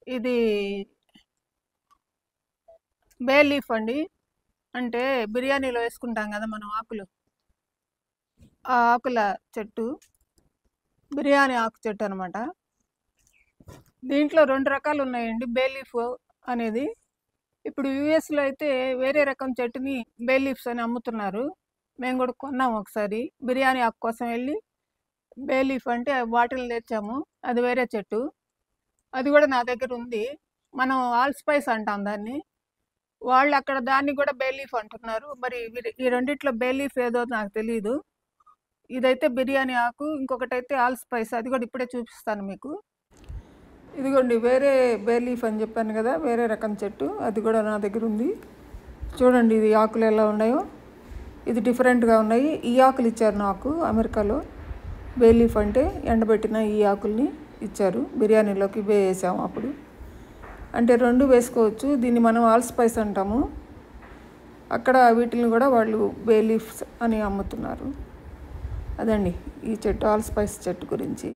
ఇది బే లీఫ్ అండి. అంటే బిర్యానీలో వేసుకుంటాం కదా మనం ఆకులు. ఆ ఆకుల చెట్టు బిర్యానీ ఆకు చెట్టు అనమాట. దీంట్లో 2 రకాలు ఉన్నాయండి బే లీఫ్ అనేది. ఇప్పుడు యూఎస్‌లో అయితే వేరే రకం చెట్టుని బే లీఫ్స్ అని అమ్ముతున్నారు. మేము కూడా కొన్నాం ఒకసారి. బిర్యానీ ఆకు కోసం వెళ్ళి బే లీఫ్ అంటే బాటిల్ తెచ్చాము. అది వేరే చెట్టు. అది కూడా నా దగ్గర ఉంది. మనం ఆల్ స్పైస్ అంటాం దాన్ని. వాళ్ళు అక్కడ దాన్ని కూడా బే లీఫ్ అంటున్నారు. మరి ఈ రెండిట్లో బే లీఫ్ ఏదో నాకు తెలీదు. ఇదైతే బిర్యానీ ఆకు, ఇంకొకటైతే ఆల్ స్పైస్. అది కూడా ఇప్పుడే చూపిస్తాను మీకు. ఇదిగోండి వేరే బే లీఫ్ అని చెప్పాను కదా, వేరే రకం చెట్టు. అది కూడా నా దగ్గర ఉంది. చూడండి ఇది ఆకులు ఎలా ఉన్నాయో. ఇది డిఫరెంట్గా ఉన్నాయి. ఈ ఆకులు ఇచ్చారు నాకు అమెరికాలో. బే లీఫ్ అంటే ఎండబెట్టిన ఈ ఆకుల్ని ఇచ్చారు. బిర్యానీలోకి వేసాము అప్పుడు. అంటే 2 వేసుకోవచ్చు. దీన్ని మనం ఆల్ స్పైస్ అంటాము. అక్కడ వీటిని కూడా వాళ్ళు బే లీఫ్స్ అని అమ్ముతున్నారు. అదండి ఈ చెట్టు, ఆల్ స్పైస్ చెట్టు గురించి.